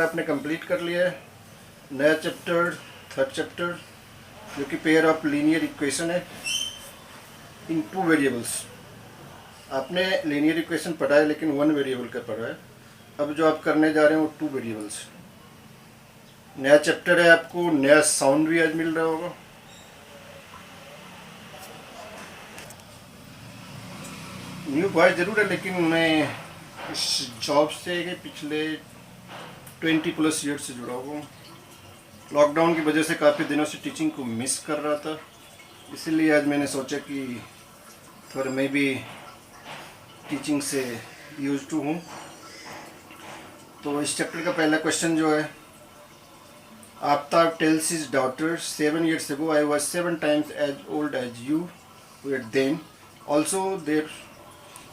Chapter आपने complete कर लिया है। नया चैप्टर थर्ड चैप्टर जो कि पेयर ऑफ लीनियर इक्वेशन है इन टू वेरिएबल्स। आपने लीनियर इक्वेशन पढ़ा है लेकिन वन वेरिएबल का पढ़ा है। अब जो आप करने जा रहे हैं वो टू वेरिएबल्स। नया चैप्टर है, आपको नया साउंड भी आज मिल रहा होगा। न्यू बॉय ज़रूर है लेकिन मैं इस जॉब से पिछले 20+ ईयर से जुड़ा हुआ हूँ। लॉकडाउन की वजह से काफ़ी दिनों से टीचिंग को मिस कर रहा था, इसीलिए आज मैंने सोचा कि थोड़ा मैं भी टीचिंग से यूज टू हूँ। तो इस चैप्टर का पहला क्वेश्चन जो है, Aftab tales his daughter 7 years ago I was 7 times as old as you were then. Also there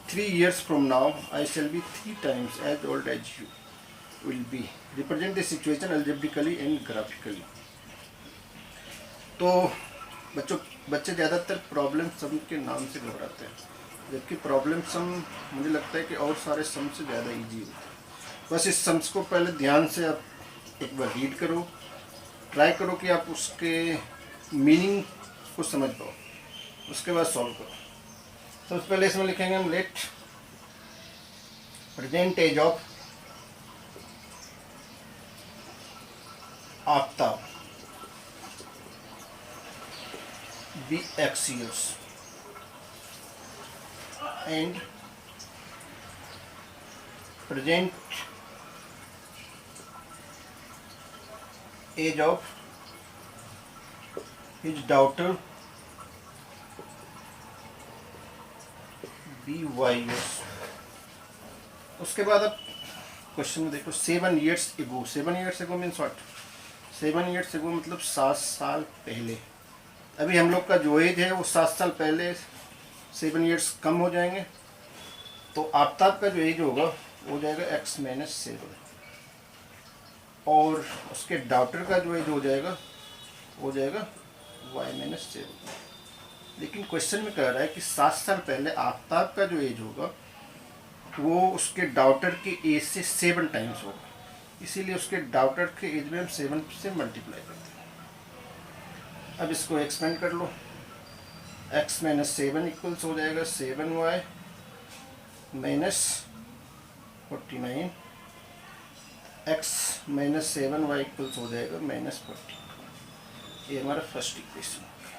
3 years from now I shall be 3 times as old as you will be. Represent the situation algebraically and graphically. तो बच्चे ज़्यादातर problem some के नाम से घबराते हैं, जबकि problem some मुझे लगता है कि और सारे सम से ज़्यादा इजी होता है। बस इस सम्स को पहले ध्यान से आप एक बार रीड करो, ट्राई करो कि आप उसके मीनिंग को समझ पाओ, उसके बाद सॉल्व करो। सबसे पहले इसमें लिखेंगे हम let present age of Aftab be x years and present age of his daughter be y years। उसके बाद अब क्वेश्चन में देखो 7 years ago। 7 years ago means what? 7 years ago मतलब 7 साल पहले। अभी हम लोग का जो एज है वो 7 साल पहले 7 years कम हो जाएंगे, तो आफ्ताब का जो एज होगा वो हो जाएगा x-7 और उसके डॉटर का जो एज हो जाएगा वो हो जाएगा y-7। लेकिन क्वेश्चन में कह रहा है कि 7 साल पहले आफ्ताब का जो एज होगा वो उसके डॉटर के एज से 7 टाइम्स होगा, इसीलिए उसके डॉटर के एज में हम 7 से मल्टीप्लाई करते हैं। अब इसको एक्सपेंड कर लो, x-7 इक्वल्स हो जाएगा 7y - 49, x-7y इक्वल्स हो जाएगा -40। ये हमारा फर्स्ट इक्वेशन हो गया।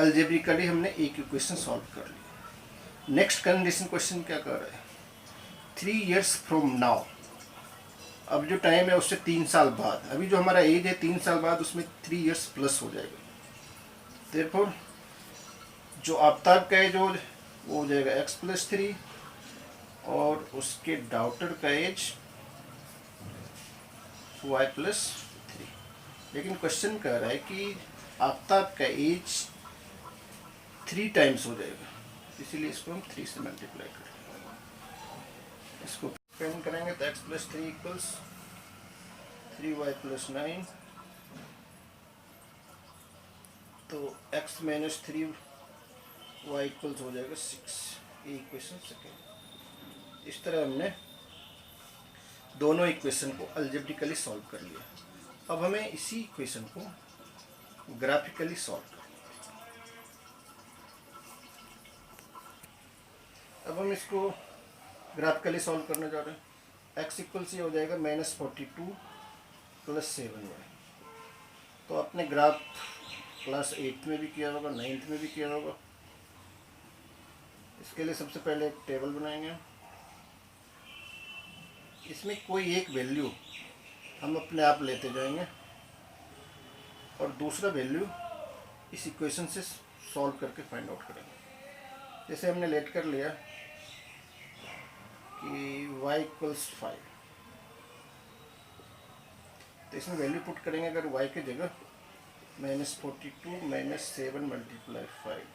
अलजेब्रिकली हमने एक इक्वेशन सॉल्व कर ली। नेक्स्ट कंडीशन क्वेश्चन क्या कर रहा है? 3 years फ्रॉम नाउ। अब जो टाइम है उससे 3 साल बाद, अभी जो हमारा एज है 3 साल बाद उसमें 3 years प्लस हो जाएगा। Therefore, जो आफ्ताब का एज वो हो जाएगा x+3 और उसके डॉटर का एज y+3। लेकिन क्वेश्चन कह रहा है कि आफ्ताब का एज 3 टाइम्स हो जाएगा, इसीलिए इसको हम 3 से मल्टीप्लाई करेंगे। इसको पेन करेंगे तो x+3 इक्वल्स 3y+9, तो x-3y इक्वल्स हो जाएगा 6। ये इक्वेशन सेकेंड। इस तरह हमने दोनों इक्वेशन को अलजेब्रिकली सॉल्व कर लिया। अब हमें इसी इक्वेशन को ग्राफिकली सॉल्व करना है। अब हम इसको ग्राफिकली सॉल्व करने जा रहे हैं। x इक्वल्स ये हो जाएगा -42 + 7y। तो आपने ग्राफ क्लास 8 में भी किया होगा, 9th में भी किया होगा। इसके लिए सबसे पहले एक टेबल बनाएंगे। इसमें कोई एक वैल्यू हम अपने आप लेते जाएंगे और दूसरा वैल्यू इस इक्वेशन से सॉल्व करके फाइंड आउट करेंगे। जैसे हमने लेट कर लिया कि y इक्वल्स 5, तो इसमें वैल्यू पुट करेंगे। अगर y की जगह -42 - 7 × 5,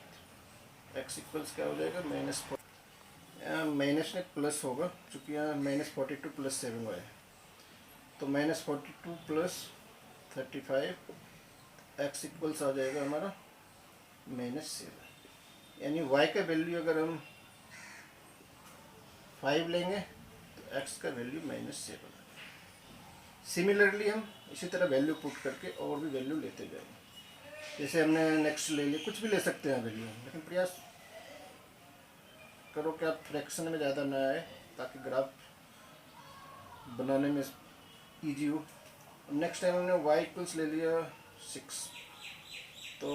x इक्वल्स क्या हो जाएगा माइनस में प्लस होगा, चूँकि यहाँ -42 + 7y है, तो -42 + 35 x इक्वल्स आ जाएगा हमारा -7। यानी y का वैल्यू अगर हम 5 लेंगे तो x का वैल्यू -7। सिमिलरली हम इसी तरह वैल्यू पुट करके और भी वैल्यू लेते जाएंगे। जैसे हमने नेक्स्ट ले ली, कुछ भी ले सकते हैं वैल्यू, लेकिन प्रयास करो कि आप फ्रैक्शन में ज़्यादा ना आए ताकि ग्राफ बनाने में ईजी हो। नेक्स्ट टाइम हमने y इक्वल्स ले लिया 6, तो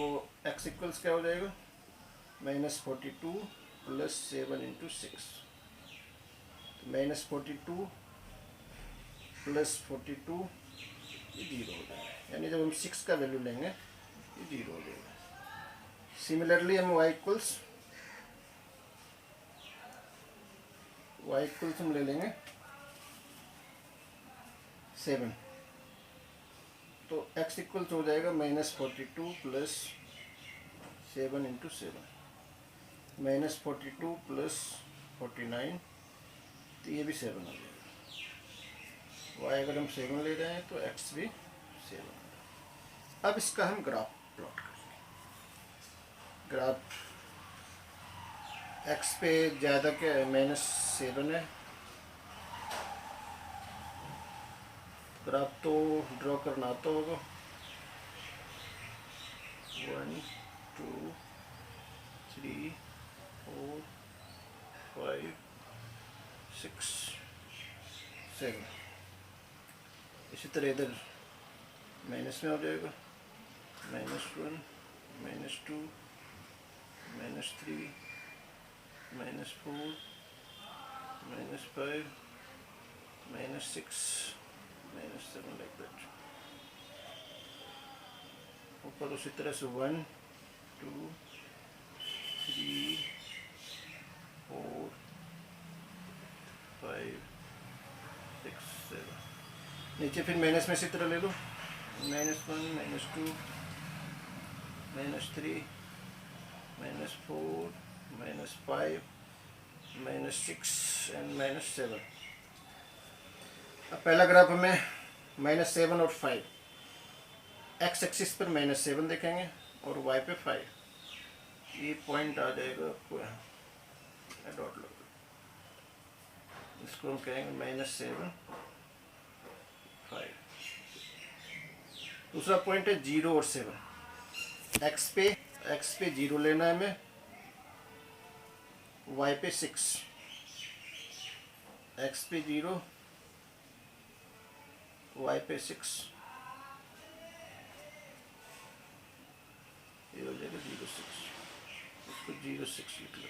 x इक्वल्स क्या हो जाएगा -42 + 7 × 6, तो -42 + 42 ये 0 हो जाएगा, यानी जब हम 6 का वैल्यू लेंगे ये 0 हो जाएगा। सिमिलरली हम y इक्वल्स हम ले लेंगे 7, तो x इक्वल्स हो जाएगा -42 + 7 × 7, -42 + 49, तो ये भी 7 हो जाएगा। y अगर हम 7 ले रहे हैं तो x भी 7। अब इसका हम ग्राफ प्लॉट करेंगे। ग्राफ x पे ज़्यादा क्या है, -7 है। ग्राफ तो ड्रॉ करना आता होगा, 1 2 3 4 5 6 7, इसी तरह इधर माइनस में हो जाएगा, -1 -2 -3 -4 -5 -6 -7 लाइक दैट। ऊपर उसी तरह से 1 2 3 4 5 6 7, नीचे फिर माइनस में इसी तरह ले लो, -1 -2 -3 -4 -5 -6 एंड -7। अब पहला ग्राफ हमें -7 और 5, x एक्सिस पर -7 देखेंगे और y पे 5, ये पॉइंट आ जाएगा आपको यहाँ डॉट लो, इसको हम कहेंगे -7 5। दूसरा पॉइंट है 0 और 7, x पे 0 लेना है हमें, y पे 6, x पे 0 y पे 6, ये हो जाएगा 0 6, इसको 0 6 लिख लो।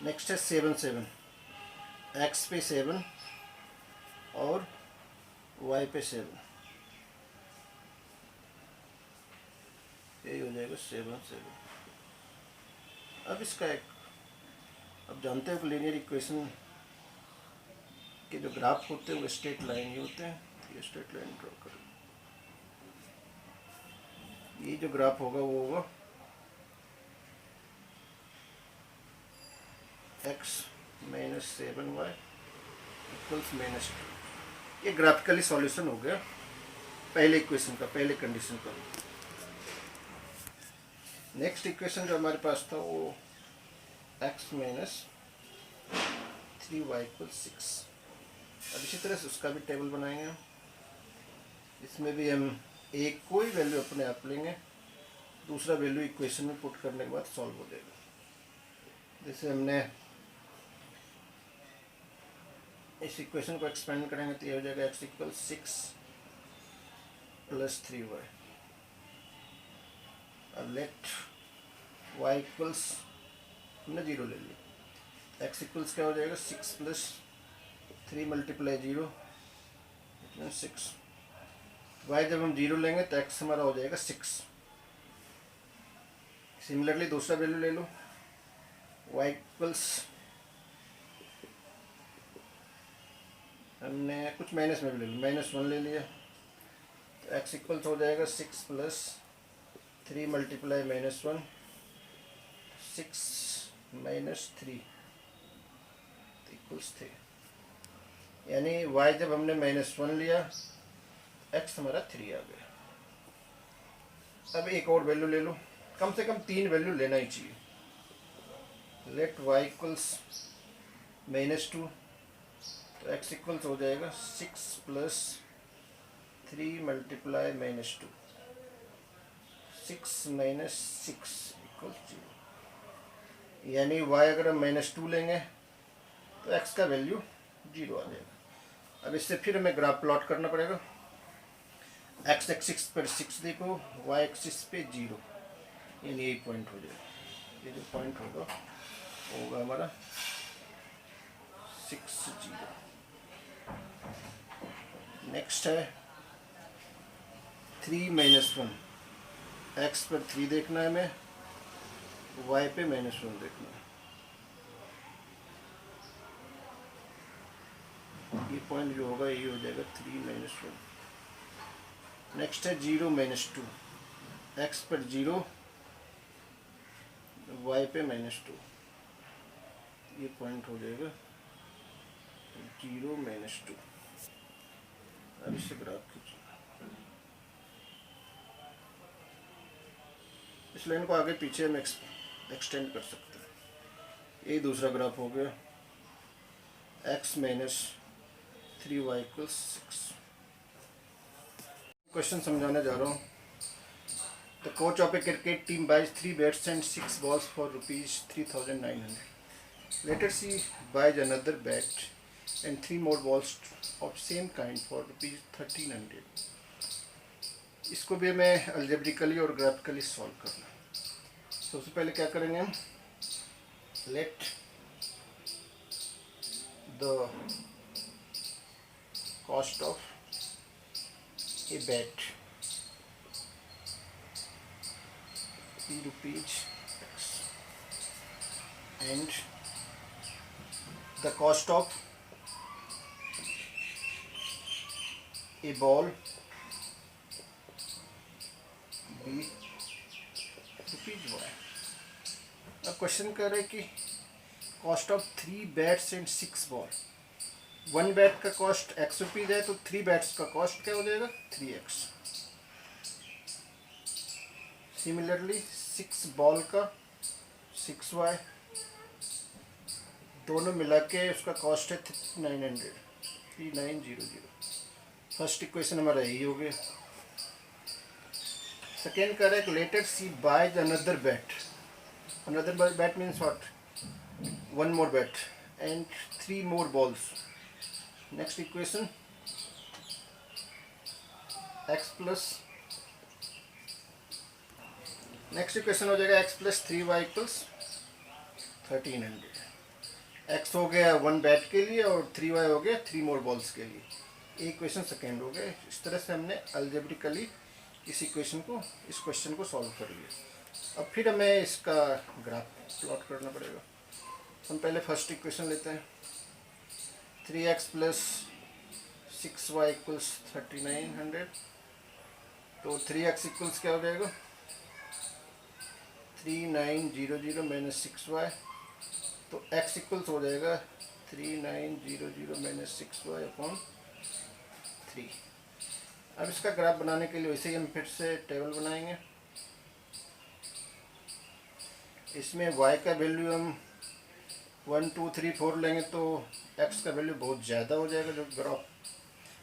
नेक्स्ट है 7 7, x पे 7 और y पे 7, यही हो जाएगा 7 7। अब इसका एक, अब जानते हो लीनियर इक्वेशन के जो ग्राफ होते हैं वो स्ट्रेट लाइन ही होते हैं, ये स्ट्रेट लाइन ड्रॉ करो। ये जो ग्राफ होगा वो होगा x -7y = -2। ये ग्राफिकली सॉल्यूशन हो गया पहले इक्वेशन का, पहले कंडीशन का। नेक्स्ट इक्वेशन जो हमारे पास था वो x - 3y = 6। अब इसी तरह से उसका भी टेबल बनाएंगे हम। इसमें भी हम एक कोई वैल्यू अपने आप लेंगे, दूसरा वैल्यू इक्वेशन में पुट करने के बाद सॉल्व हो जाएगा। जैसे हमने इस इक्वेशन को एक्सपेंड करेंगे तो ये हो जाएगा x = 6 + 3y। अब लेट y इक्वल्स, हमने 0 ले लिया, x इक्वल्स क्या हो जाएगा 6 + 3 × 0 = 6। y जब हम 0 लेंगे तो x हमारा हो जाएगा 6। सिमिलरली दूसरा वैल्यू ले लो, y इक्वल्स, हमने कुछ माइनस में भी ले लिया, -1 ले लिया, तो x इक्वल्स हो जाएगा 6 + 3 × -1 6 - 3 = 3, यानी y जब हमने -1 लिया, x हमारा 3 आ गया। अब एक और वैल्यू ले लो, कम से कम 3 वैल्यू लेना ही चाहिए। लेट y = -2, तो x इक्वल्स हो जाएगा 6 + 3 मल्टीप्लाई -2, 6 - 6 = 0। यानी y अगर हम -2 लेंगे तो x का वैल्यू 0 आ जाएगा। अब इससे फिर हमें ग्राफ प्लॉट करना पड़ेगा। x एक्सिस पर 6 देखो, y एक्सिस पे 0, यानी यही पॉइंट हो जाएगा। ये जो पॉइंट होगा हमारा 6 0। नेक्स्ट है 3 - 1, x पर 3 देखना है हमें, y पे -1 देखना है। ये पॉइंट जो होगा ये हो जाएगा 3 - 1। नेक्स्ट है 0 - 2, x पर 0, y पे -2, ये पॉइंट हो जाएगा 0 - 2। अब इससे ग्राफ खींचो, इस लाइन को आगे पीछे हम एक्सटेंड कर सकते हैं। यही दूसरा ग्राफ हो गया, x - 3y = 6। क्वेश्चन समझाने जा रहा हूँ। The coach of a cricket team buys 3 bats and 6 balls for ₹3,900. Later she buys another bat and 3 more balls of same kind for ₹1,300. इसको भी हमें अल्जेब्रिकली और ग्राफिकली सॉल्व करना है। सबसे पहले क्या करेंगे हम, late the cost of a bat be ₹X and the cost of a ball be ₹Y। अब क्वेश्चन कर रहे हैं कि cost of 3 bats and 6 ball. 1 bat का कॉस्ट ₹X है तो 3 बैट्स का कॉस्ट क्या हो जाएगा, 3X। सिमिलरली 6 बॉल का 6Y, दोनों मिला के उसका कॉस्ट है 900, 3900। फर्स्ट इक्वेशन हमारा यही हो गया। सेकेंड कर एक letter C buys another bat. Another bat means what, 1 more bat and 3 more balls। Next equation x plus, next equation हो जाएगा x + 3y = 1300। x हो गया 1 बैट के लिए और 3y हो गया 3 more balls के लिए। इक्वेशन सेकेंड हो गया। इस तरह से हमने अल्जेब्रिकली इस क्वेश्चन को सॉल्व कर लिया। अब फिर हमें इसका ग्राफ प्लॉट करना पड़ेगा। हम पहले फर्स्ट इक्वेशन लेते हैं, 3x + 6y = 3900। तो 3x इक्वल्स क्या हो जाएगा, 3900 - 6y। तो x इक्वल्स हो जाएगा 3900 - 6y / 3। अब इसका ग्राफ बनाने के लिए वैसे ही हम फिर से टेबल बनाएंगे। इसमें y का वैल्यू हम 1 2 3 4 लेंगे तो x का वैल्यू बहुत ज़्यादा हो जाएगा, जो ग्राफ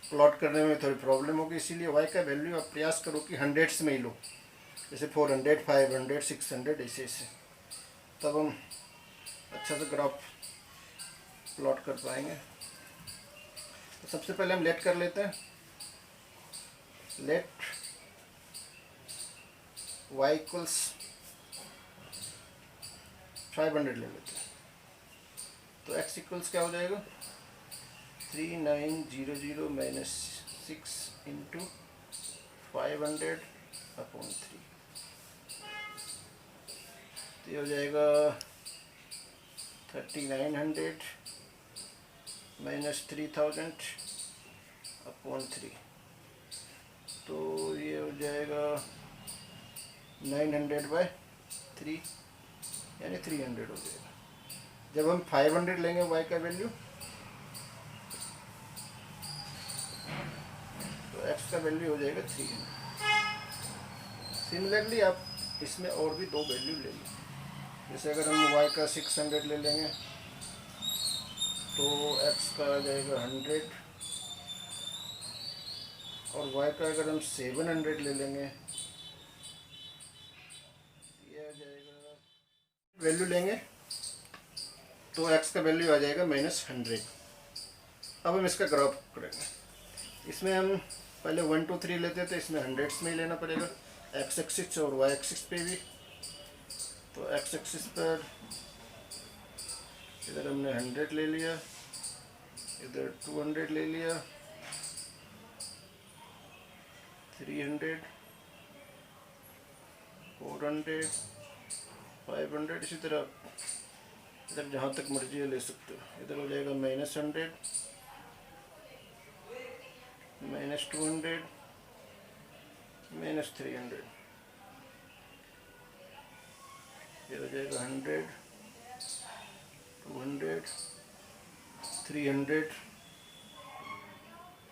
प्लॉट करने में थोड़ी प्रॉब्लम होगी। इसीलिए y का वैल्यू आप प्रयास करो कि हंड्रेड्स में ही लो, जैसे 400 500 600 ऐसे तब हम अच्छा से ग्राफ प्लॉट कर पाएंगे। तो सबसे पहले हम लेट कर लेते हैं, लेट y = 500 ले लेते हैं। तो x इक्वल्स क्या हो जाएगा, 3900 - 6 × 500 / 3। तो ये हो जाएगा 3900 - 3000 / 3। तो ये हो जाएगा 900/3, यानी 300 हो जाएगा। जब हम 500 लेंगे y का वैल्यू तो x का वैल्यू हो जाएगा 300। सिमिलरली आप इसमें और भी 2 वैल्यू ले लें। जैसे अगर हम y का 600 ले लेंगे तो x का आ जाएगा 100, और y का अगर हम 700 ले लेंगे, ये आ जाएगा, वैल्यू लेंगे तो x का वैल्यू आ जाएगा -100। अब हम इसका ग्राफ करेंगे। इसमें हम पहले 1 2 3 लेते थे, इसमें हंड्रेड्स में ही लेना पड़ेगा, x एक्सिस और y एक्सिस पे भी। तो x एक्सिस पर इधर हमने 100 ले लिया, इधर 200 ले लिया, 300, 400, 500, इसी तरह इधर जहाँ तक मर्जी है ले सकते हो। इधर हो जाएगा -100, -200, -300, ये हो जाएगा 100, 200, 300,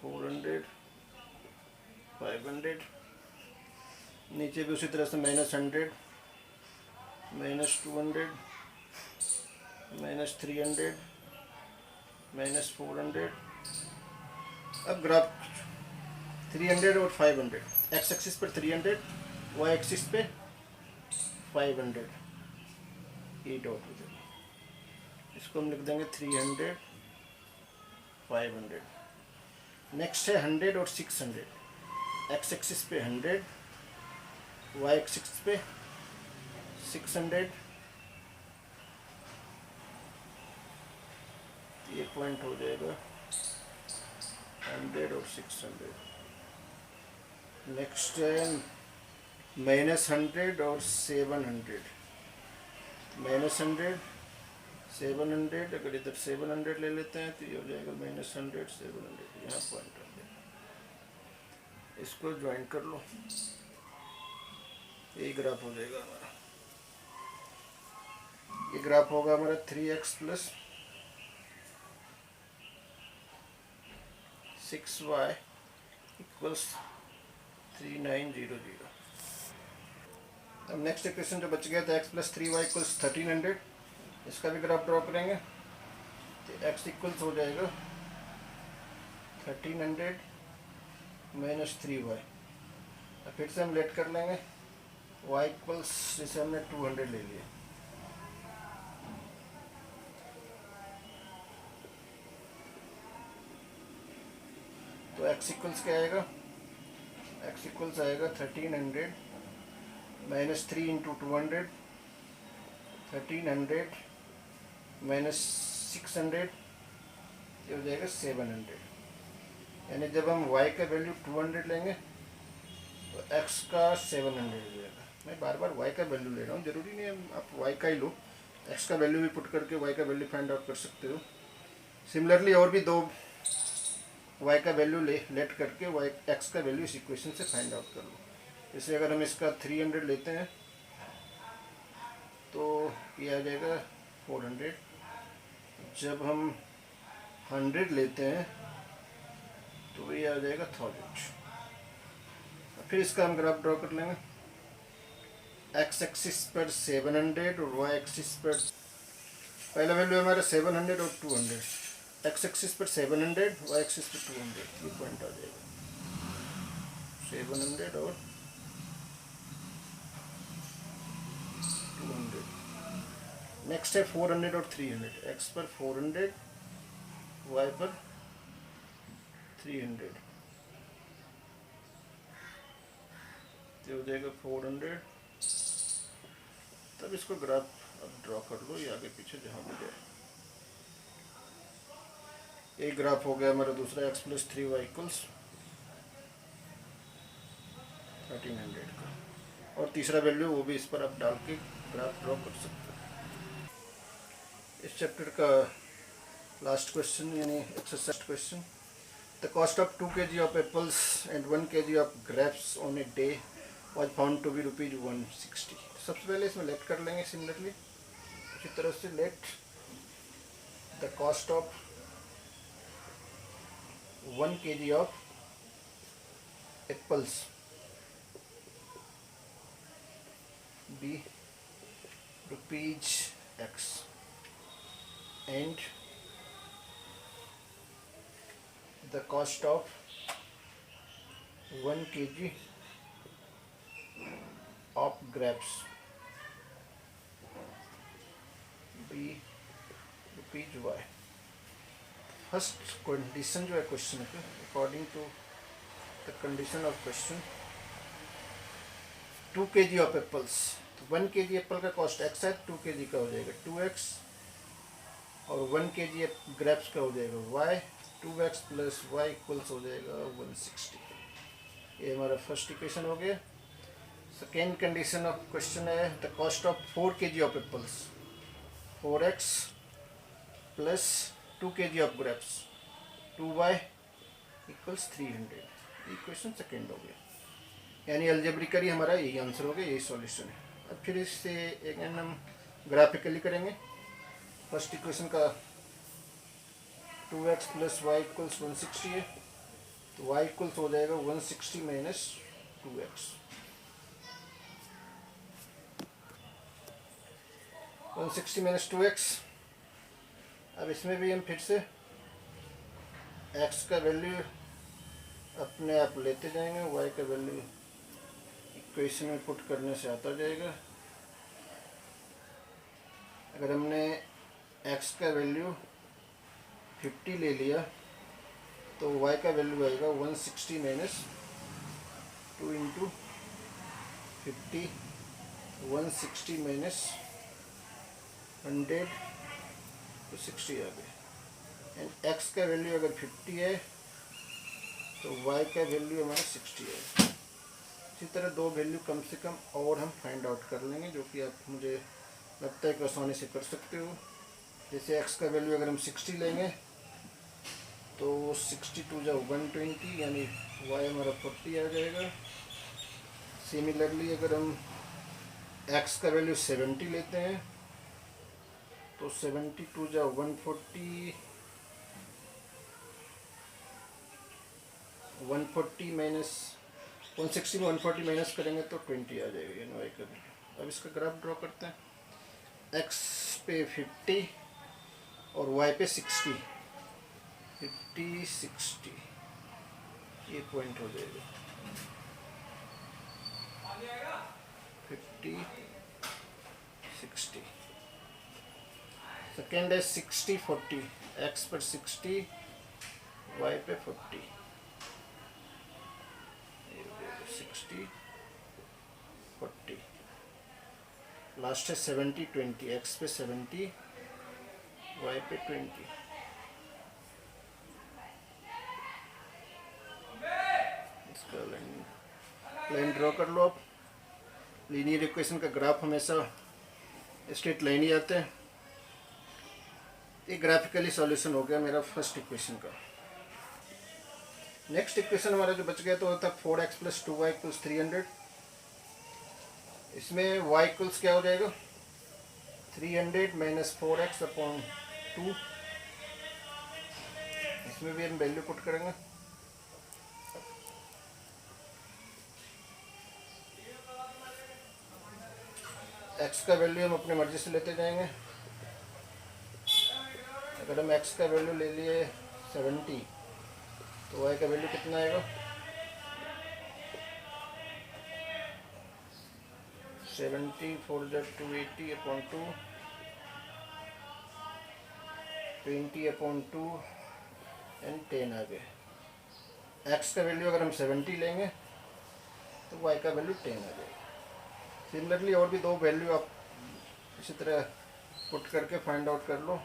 400, 500। नीचे भी उसी तरह से -100, -200, -300, -400। अब ग्राफ 300 और 500, एक्स एक्सिस पर 300, वाई एक्सिस पे 500, ये डॉट हो जाएगा। इसको हम लिख देंगे 300, 500। नेक्स्ट है 100 और 600, एक्स एक्सिस पे 100, वाई एक्सिस पे 600, ये पॉइंट हो जाएगा 100 और 600। नेक्स्ट है -100 और 700, -100, 700। अगर इधर 700 ले लेते हैं तो ये हो जाएगा -100, 700, यहाँ पॉइंट आ जाएगा। इसको ज्वाइन कर लो, यही ग्राफ हो जाएगा हमारा। ये ग्राफ होगा हमारा 3x + 6y = 3900। अब नेक्स्ट इक्वेशन जो बच गया था x + 3y = 1300, इसका भी ग्राफ ड्रॉ करेंगे। तो x इक्वल्स हो जाएगा 1300 - 3y। अब फिर से हम लेट कर लेंगे, y इक्वल्स जैसे हमने 200 ले लिया, तो x इक्वल्स क्या आएगा, x इक्वल्स आएगा 1300 - 3 × 200, 1300 - 600, ये हो जाएगा 700। यानी जब हम y का वैल्यू 200 लेंगे तो x का 700 हो जाएगा। मैं बार बार y का वैल्यू ले रहा हूँ, ज़रूरी नहीं है आप y का ही लो, x का वैल्यू भी पुट करके y का वैल्यू फाइंड आउट कर सकते हो। सिमिलरली और भी दो y का वैल्यू लेट करके x का वैल्यू इस इक्वेशन से फाइंड आउट कर लो। जैसे अगर हम इसका 300 लेते हैं तो ये आ जाएगा 400। जब हम 100 लेते हैं तो ये आ जाएगा 1000। फिर इसका हम ग्राफ ड्रॉ कर लेंगे। एक्स एक्सिस पर 700 और वाई एक्सिस पर पहला वैल्यू हमारा 700 और 200, एक्स एक्सिस पर 700, वाई एक्सिस पर 200, ये पॉइंट आ जाएगा 700 और 200। नेक्स्ट है 400 और 300, एक्स पर 400, वाई पर 300, ये हो जाएगा 400। तब इसको ग्राफ अब ड्रॉ कर लो, ये आगे पीछे जहाँ भी जाए। एक ग्राफ हो गया हमारा दूसरा, x + 3y = 1300 का, और तीसरा वैल्यू वो भी इस पर आप डाल के ग्राफ ड्रॉ कर सकते हो। इस चैप्टर का लास्ट क्वेश्चन यानी exercise question, the cost of 2 kg of apples and 1 kg of grapes on a day was found to be ₹160। सबसे पहले इसमें लेट कर लेंगे सिमिलरली इसी तरह से, let the cost of 1 kg of apples be ₹X and the cost of 1 kg of grapes be rupees y। First condition जो है क्वेश्चन पे, according to the condition of question, 2 kg of apples, तो 1 kg apple का cost x है, 2 kg का हो जाएगा 2x, और 1 kg ग्रेप्स का हो जाएगा y, 2x plus y equals हो जाएगा 160। ये हमारा फर्स्ट इक्वेशन हो गया। सेकेंड कंडीशन ऑफ क्वेश्चन है the cost of 4 kg of apples, 4x plus 2 kg of grapes, 2y equals 300। Equation second हो गया, यानी अलजेब्रिकली हमारा यही आंसर हो गया, यही सॉल्यूशन है। अब फिर इससे एक हम ग्राफिकली करेंगे। फर्स्ट इक्वेशन का 2x प्लस वाई इक्वल्स 160 है, तो y इक्वल्स हो जाएगा 160 माइनस 2x, 160 माइनस 2x। अब इसमें भी हम फिर से x का वैल्यू अपने आप लेते जाएंगे, y का वैल्यू इक्वेशन में पुट करने से आता जाएगा। अगर हमने x का वैल्यू 50 ले लिया तो y का वैल्यू आएगा 160 माइनस 2 इंटू 50, 160 माइनस 100 तो 60 आ गया। एंड x का वैल्यू अगर 50 है तो y का वैल्यू हमारा 60 है। इसी तरह दो वैल्यू कम से कम और हम फाइंड आउट कर लेंगे, जो कि आप मुझे लगता है कि आसानी से कर सकते हो। जैसे x का वैल्यू अगर हम 60 लेंगे तो 62 जा 120, यानी y हमारा 40 आ जाएगा। सिमिलरली अगर हम x का वैल्यू 70 लेते हैं तो 72 जा 140, 140 माइनस 160 में 140 माइनस करेंगे तो 20 आ जाएगा, यानी y का वैल्यू। अब इसका ग्राफ ड्रॉ करते हैं। x पे 50 और y पे 60, 50 60 ये पॉइंट हो जाएगा, 50 60। सेकेंड है 60 40, x पर 60 y पे 40, 60 40। लास्ट है 70 20, x पे 70 y पे 20। इसका लाइन ड्रॉ कर लो आप। लीनियर इक्वेशन का ग्राफ हमेशा स्ट्रेट लाइन ही आते हैं। ये ग्राफिकली सॉल्यूशन हो गया मेरा फर्स्ट इक्वेशन का। नेक्स्ट इक्वेशन हमारा जो बच गया तो होता 4x प्लस 2y इक्वल्स 300। इसमें y इक्वल्स क्या हो जाएगा, 300 माइनस 4x अपॉन 2। इसमें भी हम वैल्यू पुट करेंगे। x का वैल्यू हम अपने मर्जी से लेते जाएंगे। अगर हम x का वैल्यू ले लिए 70 तो y का वैल्यू कितना आएगा, 70 4 280 अपॉन 2, 20 अपॉन 2 एंड 10 आ गए। x का वैल्यू अगर हम 70 लेंगे तो y का वैल्यू 10 आ जाएगा। सिमिलरली और भी दो वैल्यू आप इसी तरह पुट करके फाइंड आउट कर लो।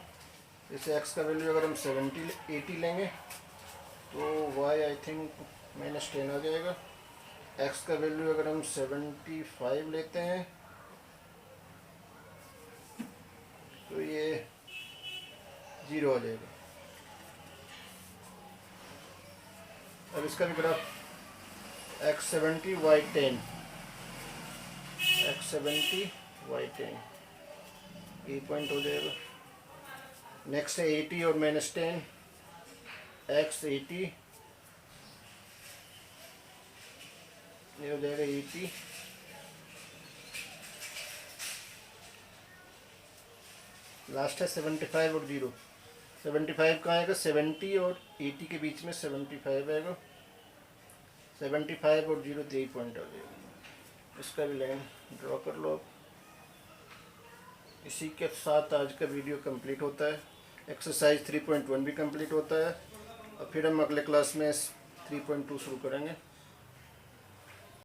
जैसे x का वैल्यू अगर हम 80 लेंगे तो y आई थिंक माइनस 10 आ जाएगा। x का वैल्यू अगर हम 75 लेते हैं तो ये 0 आ जाएगा। अब इसका भी graph x 70 y 10, x 70 y 10 ये पॉइंट हो जाएगा। नेक्स्ट है 80 और माइनस 10, x 80 ये हो जाएगा 80, लास्ट है 75 और 0। 75 कहाँ आएगा, 70 और 80 के बीच में 75 आएगा। 75 और 0 3 पॉइंट आ जाएगा। इसका भी लाइन ड्रॉ कर लो। इसी के साथ आज का वीडियो कंप्लीट होता है। एक्सरसाइज 3.1 भी कंप्लीट होता है और फिर हम अगले क्लास में 3.2 शुरू करेंगे।